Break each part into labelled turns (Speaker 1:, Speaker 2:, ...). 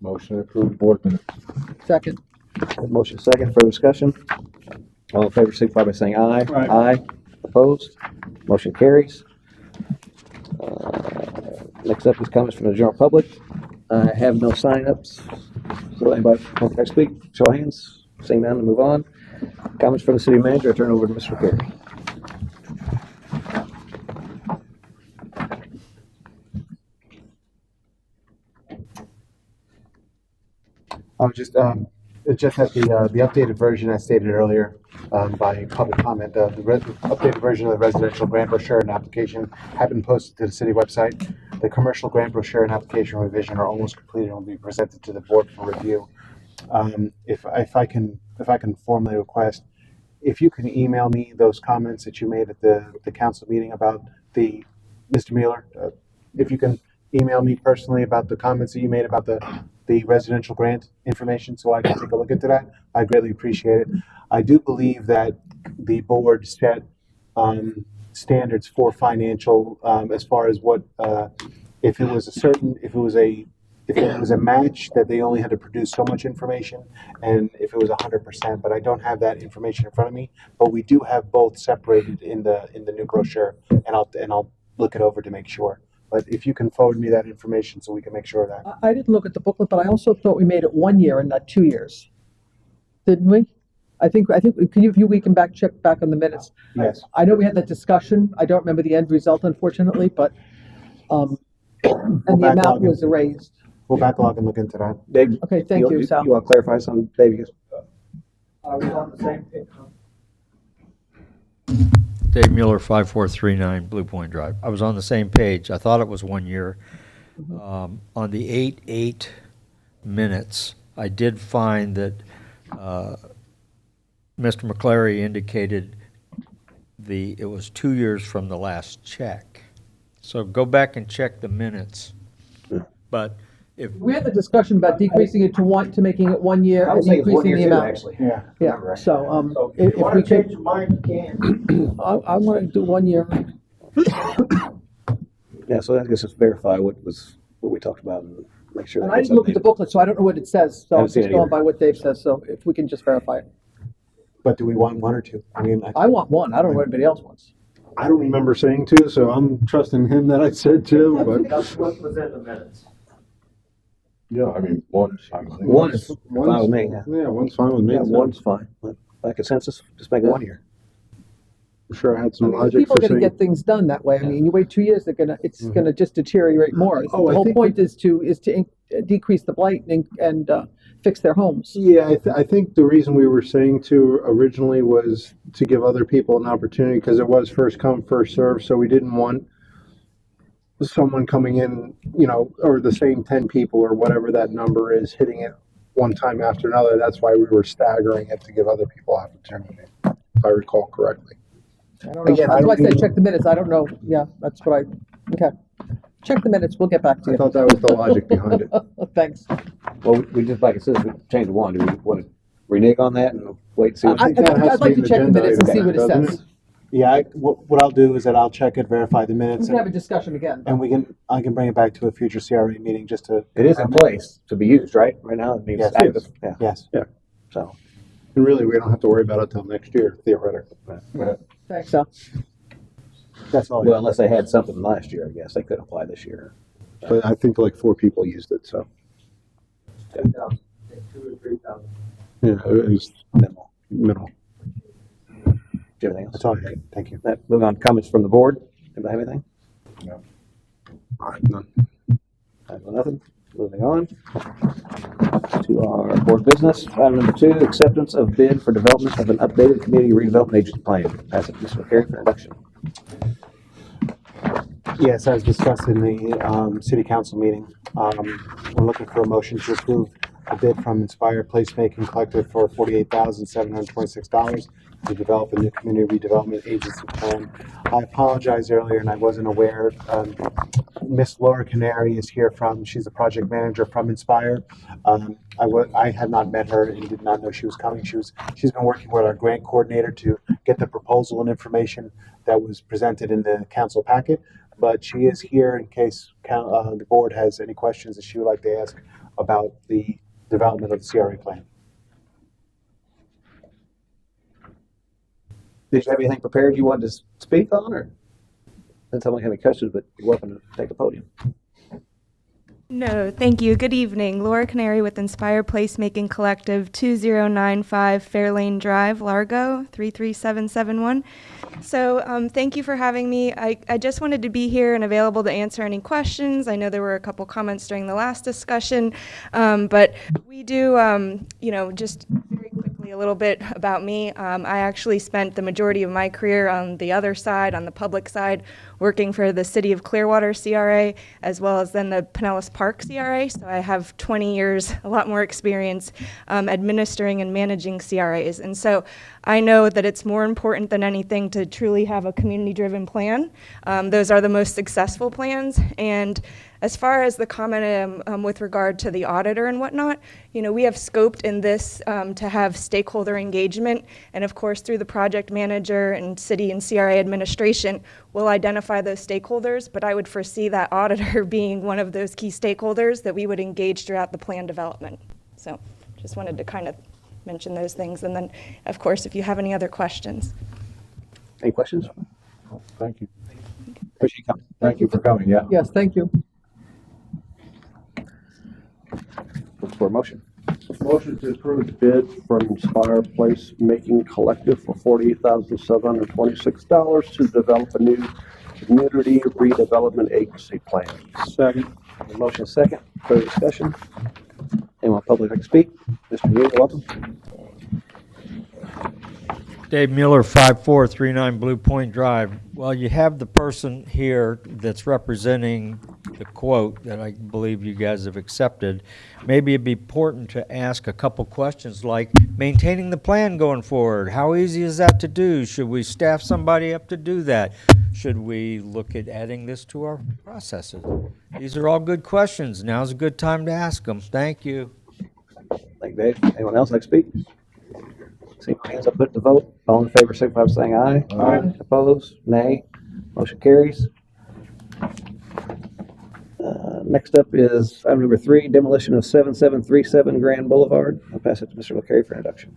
Speaker 1: Motion to approve board minutes.
Speaker 2: Second.
Speaker 3: Motion second, further discussion. All in favor, signify by saying aye.
Speaker 1: Aye.
Speaker 3: Opposed? Motion carries. Next up is comments from the general public. I have no sign-ups. So anybody want to speak? Show of hands. Seeing none, move on. Comments from the city manager. I turn over to Mr. McCary.
Speaker 4: I'll just at the updated version I stated earlier by public comment. The updated version of the residential grant brochure and application have been posted to the city website. The commercial grant brochure and application revision are almost completed and will be presented to the board for review. If I can formally request, if you can email me those comments that you made at the council meeting about Mr. Mueller, if you can email me personally about the comments that you made about the residential grant information so I can take a look into that, I greatly appreciate it. I do believe that the board set standards for financial as far as what if it was a match that they only had to produce so much information, and if it was 100%, but I don't have that information in front of me. But we do have both separated in the new brochure, and I'll look it over to make sure. But if you can forward me that information so we can make sure of that.
Speaker 2: I didn't look at the booklet, but I also thought we made it 1 year and not 2 years. Didn't we? I think we can check back on the minutes.
Speaker 4: Yes.
Speaker 2: I know we had that discussion. I don't remember the end result, unfortunately, but and the amount was raised.
Speaker 4: We'll backlog and look into that.
Speaker 3: Dave,
Speaker 2: Okay, thank you, Sal.
Speaker 3: You want to clarify something, Dave?
Speaker 5: Are we on the same page?
Speaker 6: Dave Mueller, 5439 Blue Point Drive. I was on the same page. I thought it was 1 year. On the 8/8 minutes, I did find that Mr. McClary indicated it was 2 years from the last check. So go back and check the minutes. But if
Speaker 2: We had the discussion about decreasing it to making it 1 year and increasing the amount.
Speaker 3: Actually.
Speaker 4: Yeah.
Speaker 2: Yeah, so,
Speaker 5: So
Speaker 2: if
Speaker 5: if you want
Speaker 2: we
Speaker 5: to change
Speaker 2: could,
Speaker 5: your mind, you can.
Speaker 2: I want to do 1 year.
Speaker 3: Yeah, so that gets us verify what we talked about and make sure.
Speaker 2: And
Speaker 3: that
Speaker 2: I
Speaker 3: gets
Speaker 2: didn't look at the
Speaker 3: updated.
Speaker 2: booklet, so I don't know what it says, so I'm
Speaker 3: Haven't seen
Speaker 2: just
Speaker 3: it
Speaker 2: going
Speaker 3: either.
Speaker 2: by what Dave says, so if we can just verify it.
Speaker 4: But do we want one or two? I mean,
Speaker 2: I want one, I don't know what anybody else wants.
Speaker 1: I don't remember saying two, so I'm trusting him that I said two, but
Speaker 5: That's what was in the minutes.
Speaker 1: yeah, I mean, one's fine.
Speaker 3: One is fine with me.
Speaker 1: Yeah, one's fine with me.
Speaker 3: Yeah, one's fine. By consensus, just make it 1 year.
Speaker 1: I'm sure I had
Speaker 2: I
Speaker 1: some
Speaker 2: mean,
Speaker 1: logic
Speaker 2: people
Speaker 1: for
Speaker 2: are gonna
Speaker 1: saying.
Speaker 2: get things done that way, I mean, you wait 2 years, it's gonna just deteriorate more.
Speaker 1: Oh,
Speaker 2: The
Speaker 1: I
Speaker 2: whole
Speaker 1: think
Speaker 2: point is to decrease the blight and fix their homes.
Speaker 1: Yeah, I think the reason we were saying two originally was to give other people an opportunity because it was first come, first serve. So we didn't want someone coming in, or the same 10 people or whatever that number is hitting it one time after another. That's why we were staggering it to give other people opportunity, if I recall correctly.
Speaker 2: I don't know,
Speaker 1: Again,
Speaker 2: that's why I
Speaker 1: don't
Speaker 2: said check the minutes, I don't know, yeah, that's what okay. Check the minutes, we'll get back to
Speaker 1: I
Speaker 2: you.
Speaker 1: thought that was the logic behind it.
Speaker 2: Thanks.
Speaker 3: Well, we just, like it says, we changed one. Do we want to renege on that and wait and see what?
Speaker 1: think that has
Speaker 2: I'd like
Speaker 1: to
Speaker 2: to
Speaker 1: be
Speaker 2: check the
Speaker 1: an
Speaker 2: minutes and
Speaker 1: agenda
Speaker 2: see what it
Speaker 1: item, doesn't
Speaker 2: says.
Speaker 4: yeah. What I'll do is that I'll check it, verify the
Speaker 2: We
Speaker 4: minutes,
Speaker 2: can have a discussion again.
Speaker 4: and I can bring it back to a future CRA meeting just to.
Speaker 3: It is in place to be used, right? Right now, it means
Speaker 4: Yes.
Speaker 3: it's active. Yeah.
Speaker 4: Yes.
Speaker 3: So,
Speaker 1: And really, we don't have to worry about it till next year, theoretically.
Speaker 2: Thanks, Sal.
Speaker 4: That's all.
Speaker 3: well, unless they had something last year, I guess they could apply this year.
Speaker 1: But I think like 4 people used it, so
Speaker 5: 3,000, 2 or 3,000.
Speaker 1: yeah, it was
Speaker 3: Minimal.
Speaker 1: minimal.
Speaker 3: Do you have anything else?
Speaker 4: That's all. Thank you.
Speaker 3: That, moving on, comments from the board. Anybody have anything?
Speaker 1: All right, none.
Speaker 3: I have nothing. Moving on to our board business. Item number 2, acceptance of bid for development of an updated community redevelopment agency plan. Pass it to Mr. McCary for introduction.
Speaker 4: Yes, as discussed in the city council meeting, we're looking for a motion to approve a bid from Inspire Placemaking Collective for $48,726 to develop a new community redevelopment agency plan. I apologize earlier, and I wasn't aware. Miss Laura Canary is here she's the project manager from Inspire. I had not met her and did not know she was coming. She's been working with our grant coordinator to get the proposal and information that was presented in the council packet. but she is here in case the board has any questions that she would like to ask about the development of the CRA plan.
Speaker 3: Did you have anything prepared you wanted to speak on, or didn't someone have any questions, but you're welcome to take the podium.
Speaker 7: No, thank you. Good evening. Laura Canary with Inspire Placemaking Collective, 2095 Fairlane Drive, Largo, 33771. So thank you for having me. I just wanted to be here and available to answer any questions. I know there were a couple comments during the last discussion, but we do, just very quickly a little bit about me. I actually spent the majority of my career on the other side, on the public side, working for the City of Clearwater CRA, as well as then the Pinellas Park CRA. So I have 20 years, a lot more experience administering and managing CRAs. And so I know that it's more important than anything to truly have a community-driven plan. Those are the most successful plans. And as far as the comment with regard to the auditor and whatnot, we have scoped in this to have stakeholder engagement. And of course, through the project manager and city and CRA administration, we'll identify those stakeholders. But I would foresee that auditor being one of those key stakeholders that we would engage throughout the plan development. So just wanted to kind of mention those things. And then, of course, if you have any other questions.
Speaker 3: Any questions?
Speaker 4: Thank you.
Speaker 3: Appreciate you coming.
Speaker 4: Thank you for coming, yeah.
Speaker 2: Yes, thank you.
Speaker 3: Look for a motion.
Speaker 8: Motion to approve the bid from Inspire Placemaking Collective for $48,726 to develop a new community redevelopment agency plan.
Speaker 3: Second. Motion is second. Further discussion? Anyone public like to speak? Mr. Mueller, welcome.
Speaker 6: Dave Mueller, 5439 Blue Point Drive. Well, you have the person here that's representing the quote that I believe you guys have accepted. Maybe it'd be important to ask a couple questions like maintaining the plan going forward. How easy is that to do? Should we staff somebody up to do that? Should we look at adding this to our processes? These are all good questions. Now's a good time to ask them. Thank you.
Speaker 3: Thank you, Dave. Anyone else like to speak? See my hands up, put the vote. All in favor, signify by saying aye. Aye. Opposed? Nay. Motion carries. Next up is item number 3, demolition of 7737 Grand Boulevard. I'll pass it to Mr. LaCarey for introduction.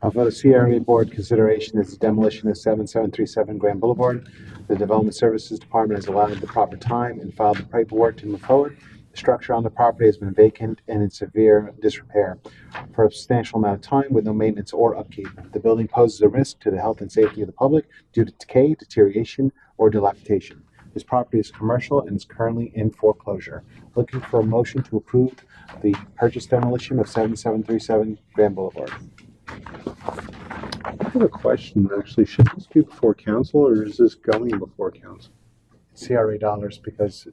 Speaker 4: For the CRA board consideration is the demolition of 7737 Grand Boulevard. The Development Services Department has allowed the proper time and filed the paperwork to move forward. The structure on the property has been vacant and in severe disrepair for a substantial amount of time with no maintenance or upkeep. The building poses a risk to the health and safety of the public due to decay, deterioration, or dilapidation. This property is commercial and is currently in foreclosure. Looking for a motion to approve the purchase demolition of 7737 Grand Boulevard.
Speaker 1: I have a question, actually. Should this be before council, or is this going before council?
Speaker 4: CRA dollars, because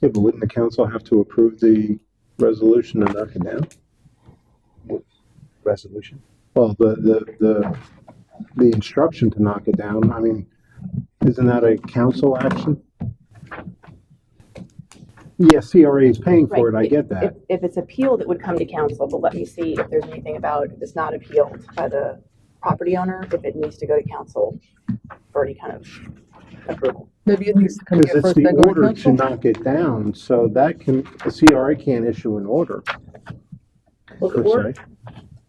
Speaker 1: Yeah, but wouldn't the council have to approve the resolution and knock it down?
Speaker 4: resolution.
Speaker 1: Well, the instruction to knock it down, I mean, isn't that a council action? Yeah, CRA is paying for it, I get that.
Speaker 9: If it's appealed, it would come to council, but let me see if there's anything about if it's not appealed by the property owner, if it needs to go to council for any kind of approval.
Speaker 2: Maybe it needs to come
Speaker 1: Because
Speaker 2: here
Speaker 1: it's
Speaker 2: first,
Speaker 1: the
Speaker 2: then go to
Speaker 1: order to
Speaker 2: council.
Speaker 1: knock it down, so that can, the CRA can't issue an order,
Speaker 9: Well, the
Speaker 1: per
Speaker 9: order,
Speaker 1: se,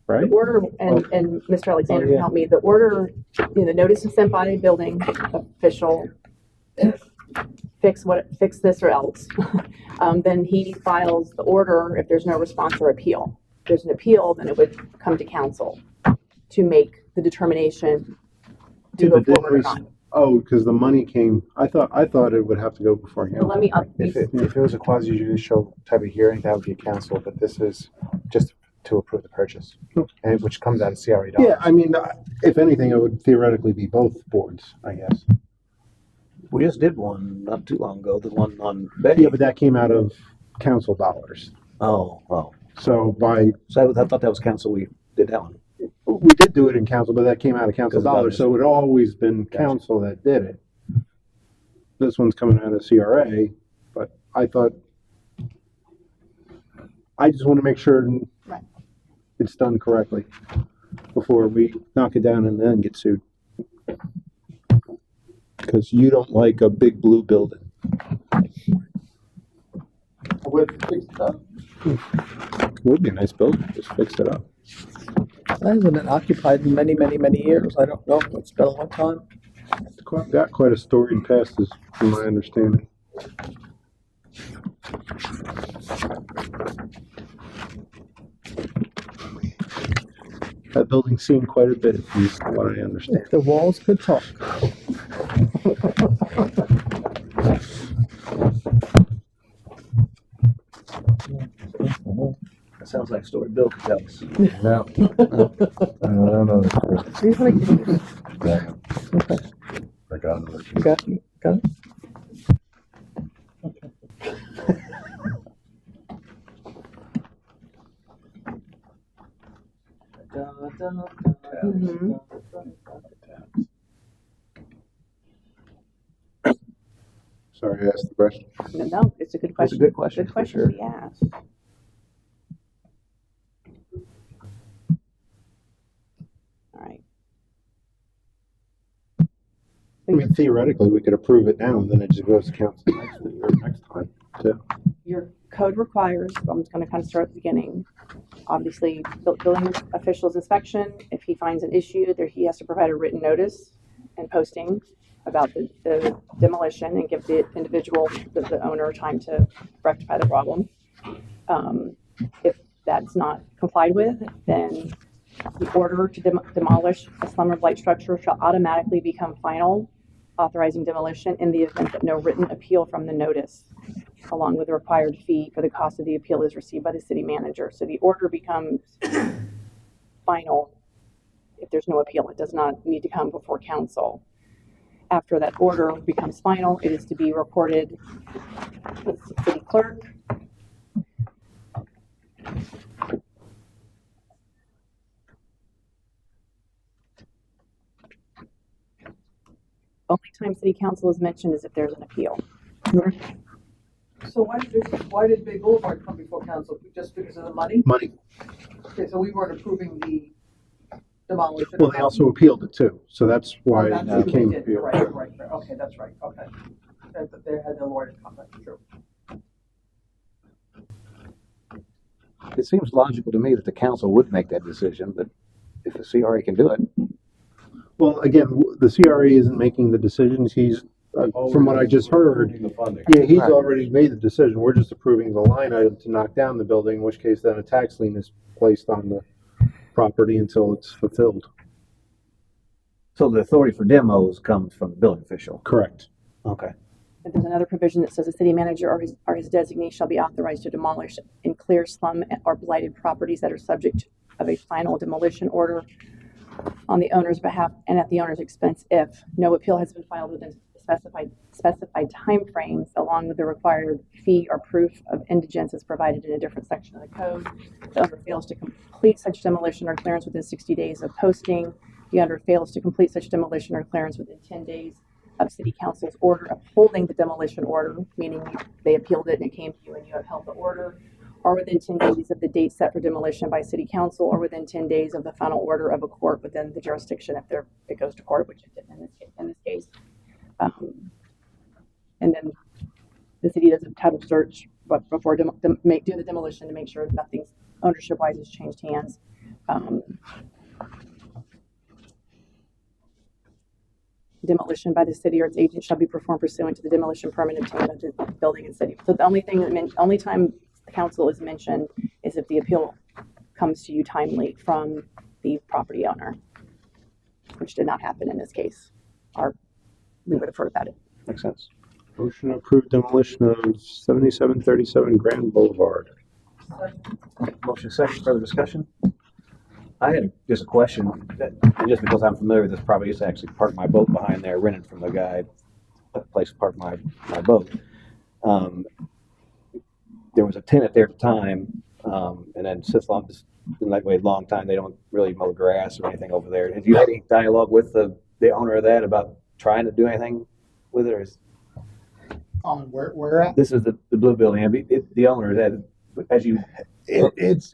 Speaker 1: right?
Speaker 9: the order, and Mr. Alexander can help me, the order, the notice is sent by a building official, fix this or else. Then he files the order if there's no response or appeal. If there's an appeal, then it would come to council to make the determination to
Speaker 1: Yeah,
Speaker 9: go
Speaker 1: but didn't
Speaker 9: forward or
Speaker 1: we
Speaker 9: not.
Speaker 1: Oh, because the money came, I thought it would have to go before
Speaker 9: Well,
Speaker 1: council.
Speaker 9: let me,
Speaker 4: If it was a quasi judicial type of hearing, that would be a council, but this is just to approve the purchase, and which comes out of CRA dollars.
Speaker 1: Yeah, I mean, if anything, it would theoretically be both boards, I guess.
Speaker 3: We just did one not too long ago, the one on Betty.
Speaker 1: Yeah, but that came out of council dollars.
Speaker 3: Oh.
Speaker 1: So
Speaker 3: So I thought that was council, we did that one.
Speaker 1: we did do it in council, but that came out of council
Speaker 3: Council
Speaker 1: dollars,
Speaker 3: dollars.
Speaker 1: so it always been council that did it. This one's coming out of CRA, but I just want to make sure
Speaker 9: Right.
Speaker 1: it's done correctly before we knock it down and then get sued. Because you don't like a big blue building. Would be a nice building, just fix it up.
Speaker 2: That hasn't been occupied in many, many, many years. I don't know. It's been a long time.
Speaker 1: It's got quite a storied past, is from my understanding. That building's seen quite a bit, from what I understand.
Speaker 2: If the walls could talk.
Speaker 3: That sounds like a story Bill could tell us.
Speaker 8: No. No, no, that's
Speaker 2: These are like-
Speaker 8: true. I got another.
Speaker 2: Got it?
Speaker 9: Mhm.
Speaker 1: Sorry, I asked the question.
Speaker 9: No, it's a good
Speaker 3: It's a
Speaker 9: question.
Speaker 3: good question,
Speaker 9: Good
Speaker 3: for
Speaker 9: question
Speaker 3: sure.
Speaker 9: to be asked. All right.
Speaker 1: I mean, theoretically, we could approve it now, and then it just goes to council next time, too.
Speaker 9: Your code requires, I'm just gonna kind of start at the beginning. Obviously, building official's inspection, if he finds an issue, there, he has to provide a written notice and posting about the demolition and give the individual, the owner, time to rectify the problem. If that's not complied with, then the order to demolish a slumber blight structure shall automatically become final, authorizing demolition in the event that no written appeal from the notice, along with the required fee for the cost of the appeal, is received by the city manager. So the order becomes final if there's no appeal. It does not need to come before council. After that order becomes final, it is to be recorded with the city clerk. Only time city council is mentioned is if there's an appeal.
Speaker 2: So why did Bay Boulevard come before council? Just because of the money?
Speaker 1: Money.
Speaker 2: Okay, so we weren't approving the demolition.
Speaker 1: Well, they also appealed it, too, so that's why
Speaker 2: That's
Speaker 1: it
Speaker 2: what they
Speaker 1: came.
Speaker 2: did. You're right. Okay, that's right, okay. But they had the lawyer come, that's true.
Speaker 3: It seems logical to me that the council would make that decision, but if the CRA can do it,
Speaker 1: Well, again, the CRA isn't making the decisions. He's, from what I just heard,
Speaker 8: The funding.
Speaker 1: yeah, he's
Speaker 3: Right.
Speaker 1: already made the decision. We're just approving the line item to knock down the building, in which case then a tax lien is placed on the property until it's fulfilled.
Speaker 3: so the authority for demos comes from the building official.
Speaker 1: Correct.
Speaker 3: Okay.
Speaker 9: And there's another provision that says the city manager or his designee shall be authorized to demolish and clear slum or blighted properties that are subject of a final demolition order on the owner's behalf and at the owner's expense if no appeal has been filed within specified timeframes, along with the required fee or proof of indigence as provided in a different section of the code. The owner fails to complete such demolition or clearance within 60 days of posting. The owner fails to complete such demolition or clearance within 10 days of city council's order upholding the demolition order, meaning they appealed it and it came to you and you upheld the order, or within 10 days of the date set for demolition by city council, or within 10 days of the final order of a court within the jurisdiction if it goes to court, which it did in this case. And then the city does a title search before do the demolition to make sure nothing's ownership-wise has changed hands. Demolition by the city or its agent shall be performed pursuant to the demolition permit obtained by the building and city. So the only time the council is mentioned is if the appeal comes to you timely from the property owner, which did not happen in this case. We would have heard about it.
Speaker 3: Makes sense.
Speaker 1: Motion to approve demolition of 7737 Grand Boulevard.
Speaker 3: Motion second, further discussion? I had just a question, and just because I'm familiar with this property, I used to actually park my boat behind there, rented from the guy, a place to park my boat. There was a tenant there at the time, and then since long, it's been that way a long time, they don't really mow grass or anything over there. Have you had any dialogue with the owner of that about trying to do anything with it, or is?
Speaker 10: Where at?
Speaker 3: This is the blue building. The owner that, as you,
Speaker 10: It's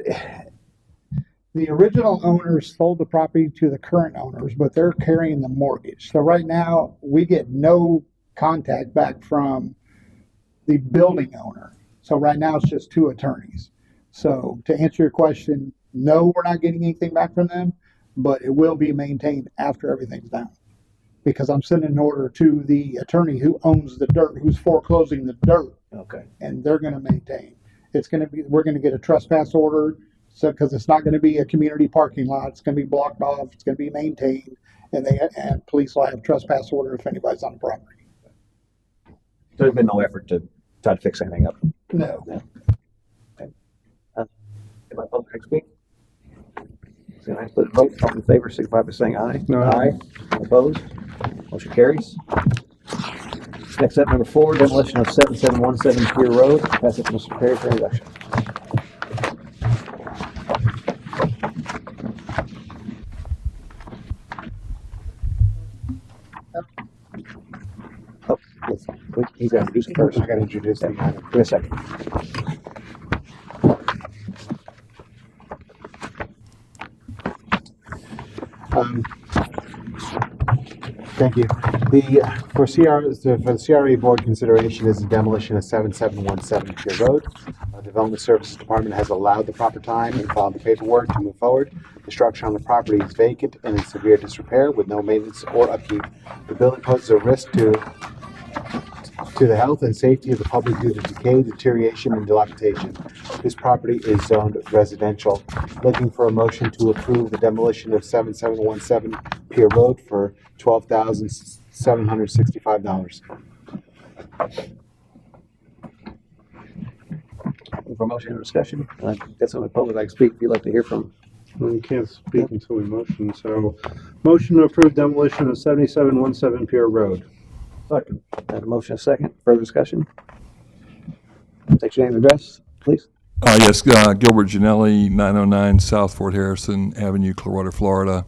Speaker 10: The original owners sold the property to the current owners, but they're carrying the mortgage. So right now, we get no contact back from the building owner. So right now, it's just two attorneys. So to answer your question, no, we're not getting anything back from them, but it will be maintained after everything's done. Because I'm sending an order to the attorney who owns the dirt, who's foreclosing the dirt,
Speaker 3: Okay.
Speaker 10: and they're gonna maintain. We're gonna get a trespass order, so, because it's not gonna be a community parking lot, it's gonna be blocked off, it's gonna be maintained, and police will have trespass order if anybody's on the property.
Speaker 3: So there's been no effort to try to fix anything up?
Speaker 10: No.
Speaker 3: If my public speak? So I put a vote, all in favor, signify by saying aye.
Speaker 1: Aye.
Speaker 3: Opposed? Motion carries. Next up, number 4, demolition of 7717 Pier Road. Pass it to Mr. Perry for introduction. Oh, he's got to introduce it first.
Speaker 4: I gotta introduce the item.
Speaker 3: Give me a second.
Speaker 4: Thank you. For the CRA board consideration is the demolition of 7717 Pier Road. Development Services Department has allowed the proper time and filed the paperwork to move forward. The structure on the property is vacant and in severe disrepair with no maintenance or upkeep. The building poses a risk to the health and safety of the public due to decay, deterioration, and dilapidation. This property is zoned residential. Looking for a motion to approve the demolition of 7717 Pier Road for $12,765.
Speaker 3: For motion and discussion, I guess some of the public like to speak. If you'd like to hear from.
Speaker 1: Well, you can't speak until we motion, so motion to approve demolition of 7717 Pier Road.
Speaker 3: Second. Have a motion and a second. Further discussion? State your name and address, please.
Speaker 11: Yes, Gilbert Janelli, 909 South Fort Harrison Avenue, Clearwater, Florida.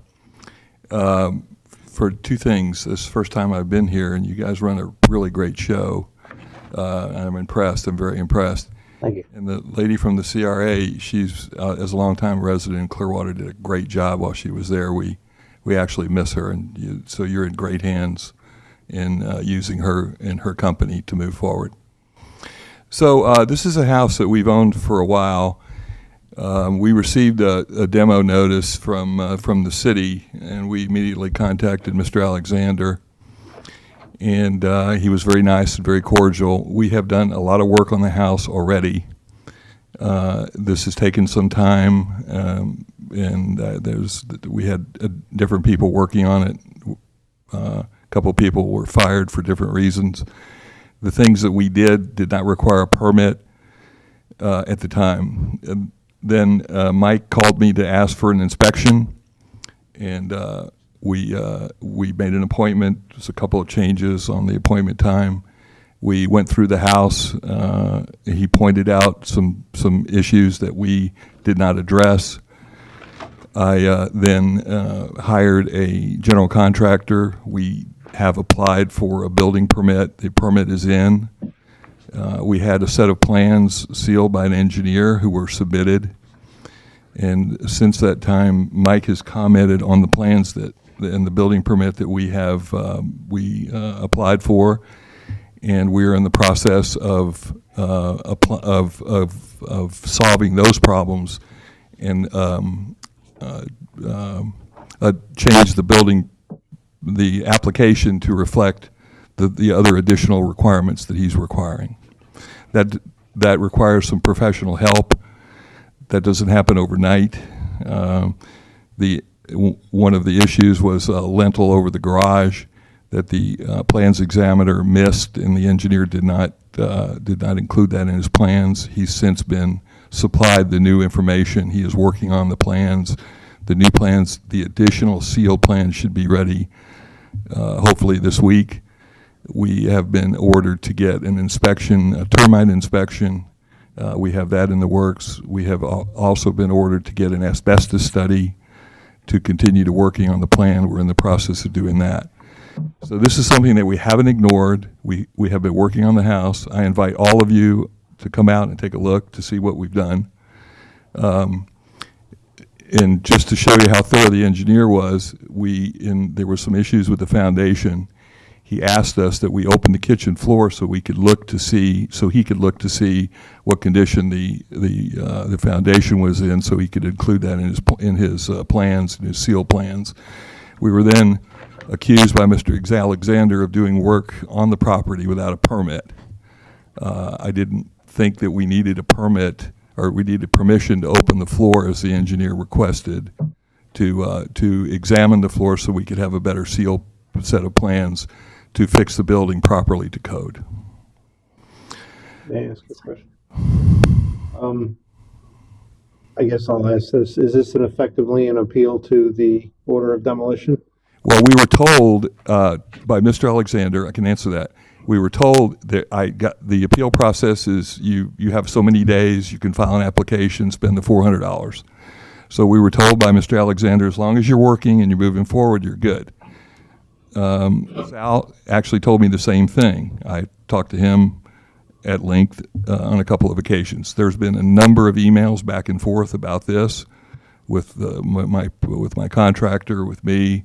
Speaker 11: For two things, this is the first time I've been here, and you guys run a really great show. I'm impressed. I'm very impressed.
Speaker 3: Thank you.
Speaker 11: And the lady from the CRA, she's, as a longtime resident in Clearwater, did a great job while she was there. We actually miss her, and so you're in great hands in using her and her company to move forward. So this is a house that we've owned for a while. We received a demo notice from the city, and we immediately contacted Mr. Alexander, and he was very nice and very cordial. We have done a lot of work on the house already. This has taken some time, and we had different people working on it. A couple of people were fired for different reasons. The things that we did not require a permit at the time. Then Mike called me to ask for an inspection, and we made an appointment. There's a couple of changes on the appointment time. We went through the house. He pointed out some issues that we did not address. I then hired a general contractor. We have applied for a building permit. The permit is in. We had a set of plans sealed by an engineer who were submitted. And since that time, Mike has commented on the plans and the building permit that we have applied for, and we're in the process of solving those problems and change the application to reflect the other additional requirements that he's requiring. That requires some professional help. That doesn't happen overnight. One of the issues was a lintel over the garage that the plans examiner missed, and the engineer did not include that in his plans. He's since been supplied the new information. He is working on the plans. The new plans, the additional sealed plans should be ready hopefully this week. We have been ordered to get an inspection, a termite inspection. We have that in the works. We have also been ordered to get an asbestos study to continue to working on the plan. We're in the process of doing that. So this is something that we haven't ignored. We have been working on the house. I invite all of you to come out and take a look to see what we've done. and just to show you how thorough the engineer was, there were some issues with the foundation. He asked us that we open the kitchen floor so he could look to see what condition the foundation was in, so he could include that in his plans, in his seal plans. We were then accused by Mr. Alexander of doing work on the property without a permit. I didn't think that we needed a permit, or we needed permission to open the floor as the engineer requested, to examine the floor so we could have a better seal set of plans to fix the building properly to code.
Speaker 1: May I ask a question? I guess I'll ask this. Is this effectively an appeal to the order of demolition?
Speaker 11: Well, we were told by Mr. Alexander, I can answer that. We were told that the appeal process is you have so many days, you can file an application, spend the $400. So we were told by Mr. Alexander, as long as you're working and you're moving forward, you're good. Sal actually told me the same thing. I talked to him at length on a couple of occasions. There's been a number of emails back and forth about this with my contractor, with me,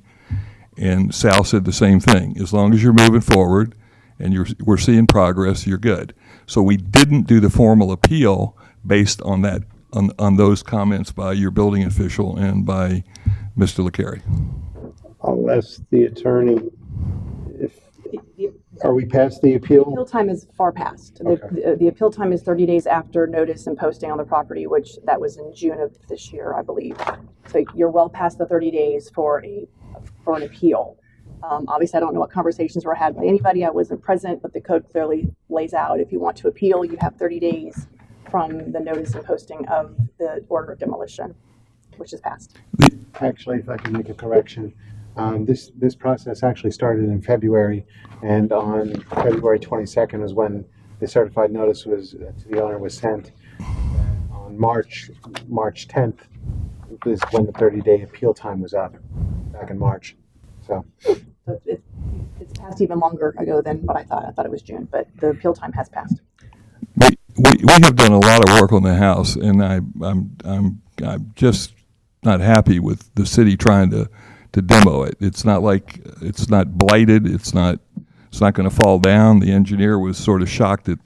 Speaker 11: and Sal said the same thing. As long as you're moving forward and we're seeing progress, you're good. So we didn't do the formal appeal based on that, on those comments by your building official and by Mr. LeCarry.
Speaker 1: I'll ask the attorney if, are we past the appeal?
Speaker 9: Appeal time is far past.
Speaker 1: Okay.
Speaker 9: The appeal time is 30 days after notice and posting on the property, which that was in June of this year, I believe. So you're well past the 30 days for an appeal. Obviously, I don't know what conversations were had by anybody. I wasn't present, but the code clearly lays out if you want to appeal, you have 30 days from the notice and posting of the order of demolition, which is passed.
Speaker 4: Actually, if I can make a correction, this process actually started in February, and on February 22nd is when the certified notice was to the owner was sent. On March 10th is when the 30-day appeal time was up, back in March. So
Speaker 9: it's passed even longer ago than what I thought. I thought it was June, but the appeal time has passed.
Speaker 11: We have done a lot of work on the house, and I'm just not happy with the city trying to demo it. It's not like it's not blighted. It's not going to fall down. The engineer was sort of shocked that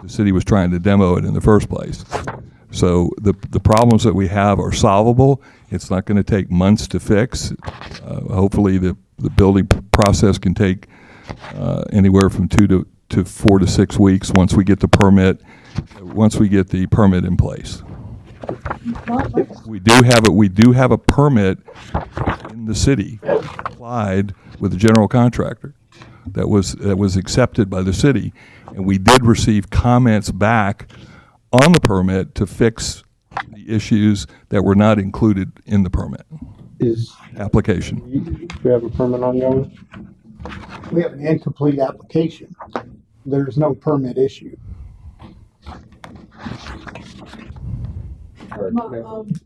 Speaker 11: the city was trying to demo it in the first place. So the problems that we have are solvable. It's not going to take months to fix. Hopefully the building process can take anywhere from 2 to 4 to 6 weeks once we get the permit in place. We do have a permit in the city applied with the general contractor that was accepted by the city, and we did receive comments back on the permit to fix the issues that were not included in the permit application.
Speaker 1: Do we have a permit ongoing?
Speaker 10: We have an incomplete application. There's no permit issued.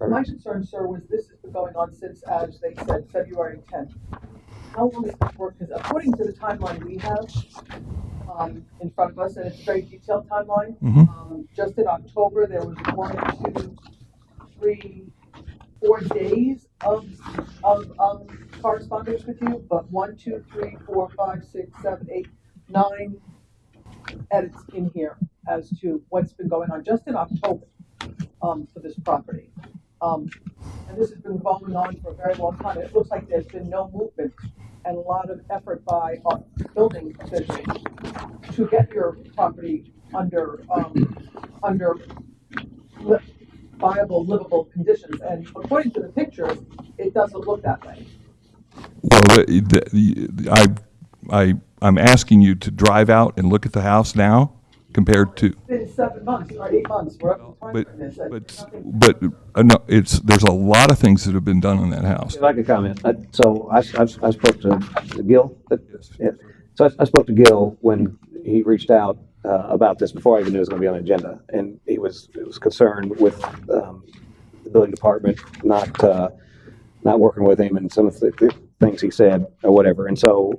Speaker 2: My concern, sir, was this has been going on since, as they said, February 10th. How long has this work? Because according to the timeline we have in front of us, and it's a very detailed timeline, just in October there was 1, 2, 3, 4 days of correspondence with you, but 1, 2, 3, 4, 5, 6, 7, 8, 9 edits in here as to what's been going on just in October. For this property. And this has been going on for a very long time. It looks like there's been no movement and a lot of effort by our building officials to get your property under viable, livable conditions. And according to the pictures, it doesn't look that way.
Speaker 11: Well, I'm asking you to drive out and look at the house now compared to.
Speaker 2: It's been 7 months or 8 months, wherever the time frame is.
Speaker 11: But no, there's a lot of things that have been done on that house.
Speaker 3: If I could comment, so I spoke to Gil. So I spoke to Gil when he reached out about this before I even knew it was going to be on the agenda, and he was concerned with the building department not working with him and some of the things he said or whatever. And so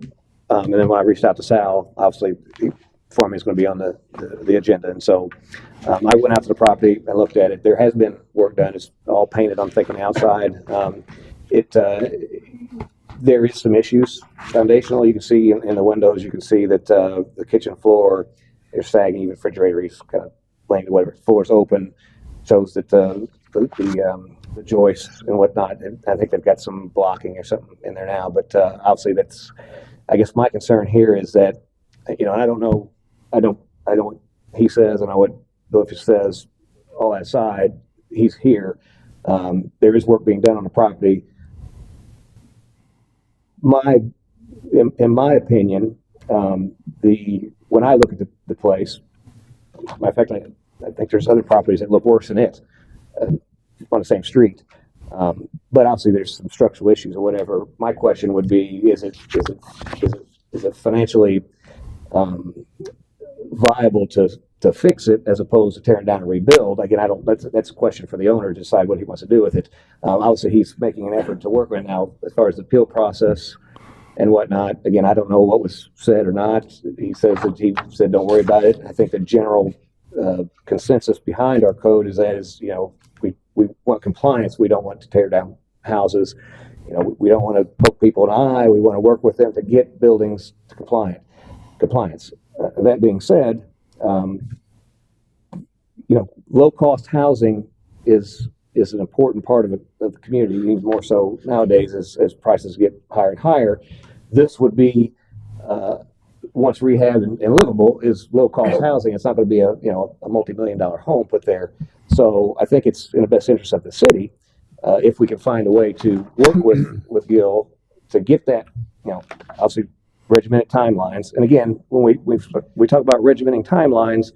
Speaker 3: and then when I reached out to Sal, obviously he for me is going to be on the agenda. And so I went out to the property, I looked at it. There has been work done. It's all painted, I'm thinking, outside. There is some issues foundational. You can see in the windows, you can see that the kitchen floor is sagging, even refrigerator is kind of laying, whatever, floor's open, shows that the joists and whatnot, and I think they've got some blocking or something in there now, but obviously that's, I guess my concern here is that, and I don't know what he says, and I what Bill says, all that aside, he's here. There is work being done on the property. In my opinion, when I look at the place, matter of fact, I think there's other properties that look worse than it on the same street. But obviously, there's some structural issues or whatever. My question would be: is it financially viable to fix it as opposed to tearing down and rebuild? Again, that's a question for the owner to decide what he wants to do with it. Obviously, he's making an effort to work right now as far as the appeal process and whatnot. Again, I don't know what was said or not. He says that he said, don't worry about it. I think the general consensus behind our code is we want compliance. We don't want to tear down houses. We don't want to poke people in the eye. We want to work with them to get buildings to compliance. That being said, low-cost housing is an important part of the community, even more so nowadays as prices get higher and higher. This would be, once rehabbed and livable, is low-cost housing. It's not going to be a multi-million-dollar home put there. So I think it's in the best interest of the city if we can find a way to work with Gil to get that, obviously regimented timelines. And again, when we talk about regimenting timelines,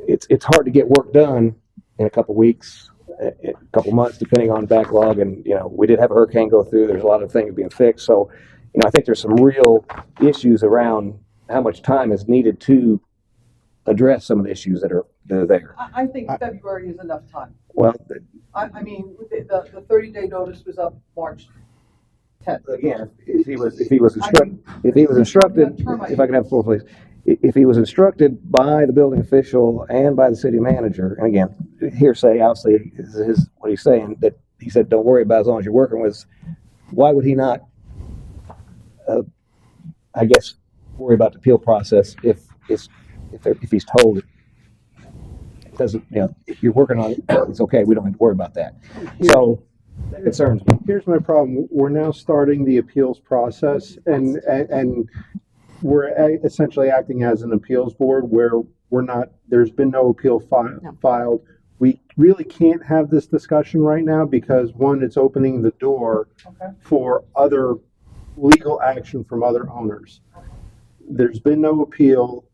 Speaker 3: it's hard to get work done in a couple weeks, a couple months, depending on backlog. And we did have a hurricane go through. There's a lot of things being fixed. So I think there's some real issues around how much time is needed to address some of the issues that are there.
Speaker 2: I think February is enough time.
Speaker 3: Well,
Speaker 2: I mean, the 30-day notice was up March 10th.
Speaker 3: again, if he was instructed, if I can have the floor, please. If he was instructed by the building official and by the city manager, and again, hearsay, obviously, is what he's saying, that he said, don't worry about it as long as you're working with, why would he not, I guess, worry about the appeal process if he's told it doesn't, if you're working on it, it's okay, we don't have to worry about that. So that concerns me.
Speaker 1: Here's my problem. We're now starting the appeals process, and we're essentially acting as an appeals board where there's been no appeal filed. We really can't have this discussion right now because, one, it's opening the door for other legal action from other owners. There's been no appeal.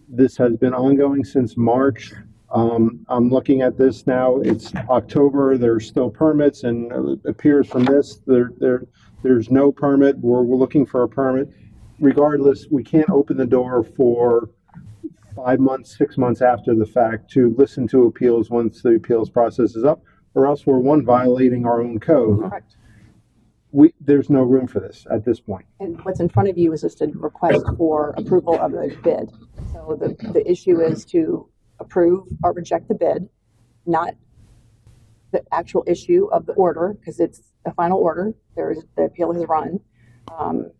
Speaker 1: This has been ongoing since March. I'm looking at this now. It's October. There's still permits, and it appears from this there's no permit. We're looking for a permit. Regardless, we can't open the door for 5 months, 6 months after the fact to listen to appeals once the appeals process is up, or else we're violating our own code.
Speaker 9: Correct.
Speaker 1: There's no room for this at this point.
Speaker 9: And what's in front of you is just a request for approval of the bid. So the issue is to approve or reject the bid, not the actual issue of the order, because it's a final order. The appeal has run.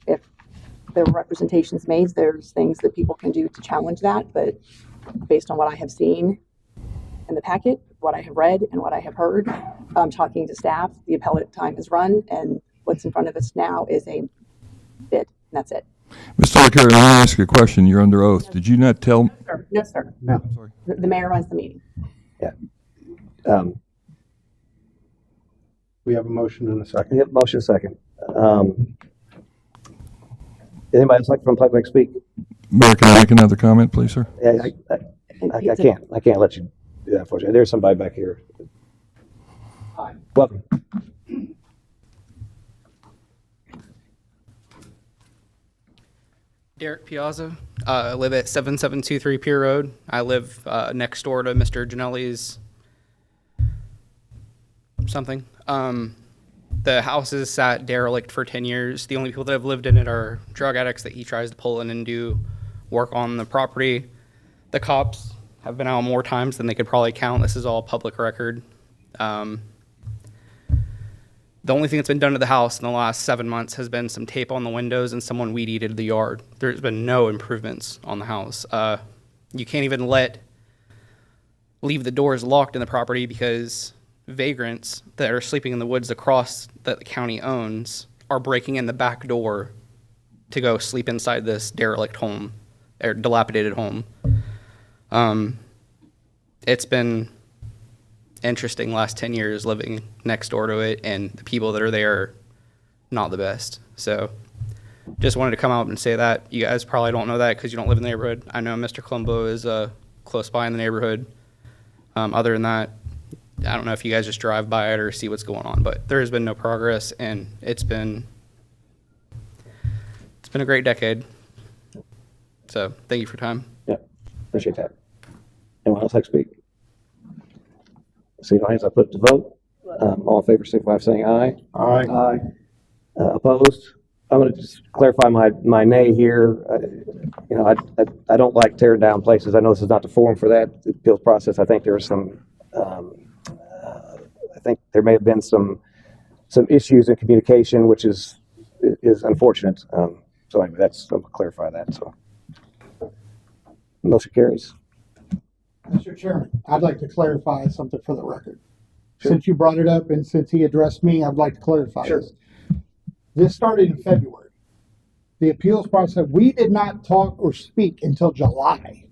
Speaker 9: If there were representations made, there's things that people can do to challenge that, but based on what I have seen in the packet, what I have read, and what I have heard, talking to staff, the appellate time has run, and what's in front of us now is a bid, and that's it.
Speaker 11: Mr. LaCure, let me ask you a question. You're under oath. Did you not tell?
Speaker 9: No, sir.
Speaker 1: No.
Speaker 11: I'm sorry.
Speaker 9: The mayor runs the meeting.
Speaker 3: Yeah.
Speaker 1: We have a motion in a second.
Speaker 3: Yep, motion second. Anybody else like from public speak?
Speaker 11: Mayor, can I make another comment, please, sir?
Speaker 3: Yeah, I can't. I can't let you do that, unfortunately. There's somebody back here.
Speaker 2: Hi.
Speaker 3: Welcome.
Speaker 12: Derek Piazza. I live at 7723 Pier Road. I live next door to Mr. Janelli's something. The house has sat derelict for 10 years. The only people that have lived in it are drug addicts that he tries to pull in and do work on the property. The cops have been out more times than they could probably count. This is all public record. The only thing that's been done to the house in the last 7 months has been some tape on the windows and someone weed-eated the yard. There's been no improvements on the house. You can't even leave the doors locked in the property because vagrants that are sleeping in the woods across that the county owns are breaking in the back door to go sleep inside this derelict home or dilapidated home. It's been interesting last 10 years living next door to it, and the people that are there are not the best. So just wanted to come out and say that. You guys probably don't know that because you don't live in the neighborhood. I know Mr. Colombo is close by in the neighborhood. Other than that, I don't know if you guys just drive by it or see what's going on, but there has been no progress, and it's been a great decade. So thank you for your time.
Speaker 3: Yeah, appreciate that. Anyone else like to speak? See no hands, I put it to vote. All in favor, signify by saying aye.
Speaker 1: Aye.
Speaker 3: Opposed? I'm going to just clarify my nay here. I don't like tearing down places. I know this is not the forum for that the appeals process. I think there was some. I think there may have been some issues in communication, which is unfortunate. So anyway, I'm going to clarify that. So motion carries.
Speaker 10: Mr. Chairman, I'd like to clarify something for the record. Since you brought it up and since he addressed me, I'd like to clarify this. This started in February. The appeals process, we did not talk or speak until July.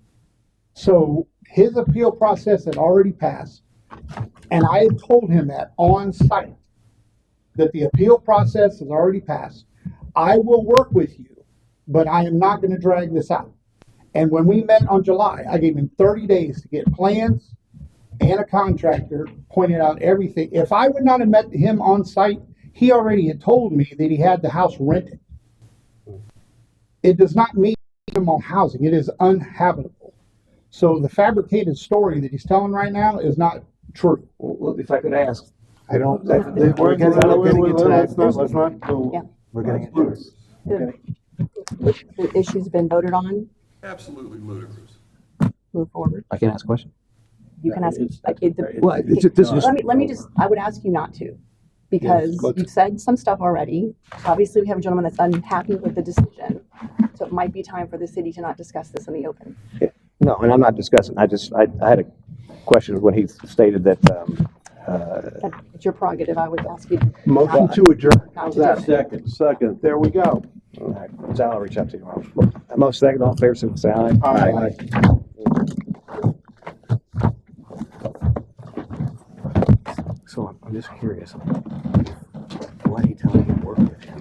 Speaker 10: So his appeal process had already passed. And I had told him that on site, that the appeal process has already passed. I will work with you, but I am not going to drag this out. And when we met on July, I gave him 30 days to get plans and a contractor, pointed out everything. If I would not have met him on site, he already had told me that he had the house rented. It does not meet minimum housing. It is uninhabitable. So the fabricated story that he's telling right now is not true.
Speaker 3: Well, if I could ask,
Speaker 4: I don't.
Speaker 1: Let's not go.
Speaker 4: We're getting into it.
Speaker 9: The issue's been voted on,
Speaker 11: Absolutely ludicrous.
Speaker 9: move forward.
Speaker 3: I can ask a question.
Speaker 9: You can ask.
Speaker 3: Well, this is
Speaker 9: Let me just, I would ask you not to, because you've said some stuff already. Obviously, we have a gentleman that's unhappy with the decision, so it might be time for the city to not discuss this in the open.
Speaker 3: no, and I'm not discussing. I had a question when he stated that.
Speaker 9: It's your prerogative, I would ask you.
Speaker 1: Motion to adjourn.
Speaker 9: Not to do it.
Speaker 1: Second. There we go.
Speaker 3: All right, Sal, I'll reach out to you tomorrow. Most second, all in favor, say aye.
Speaker 1: Aye.
Speaker 3: So I'm just curious. Why did he tell me to work with him?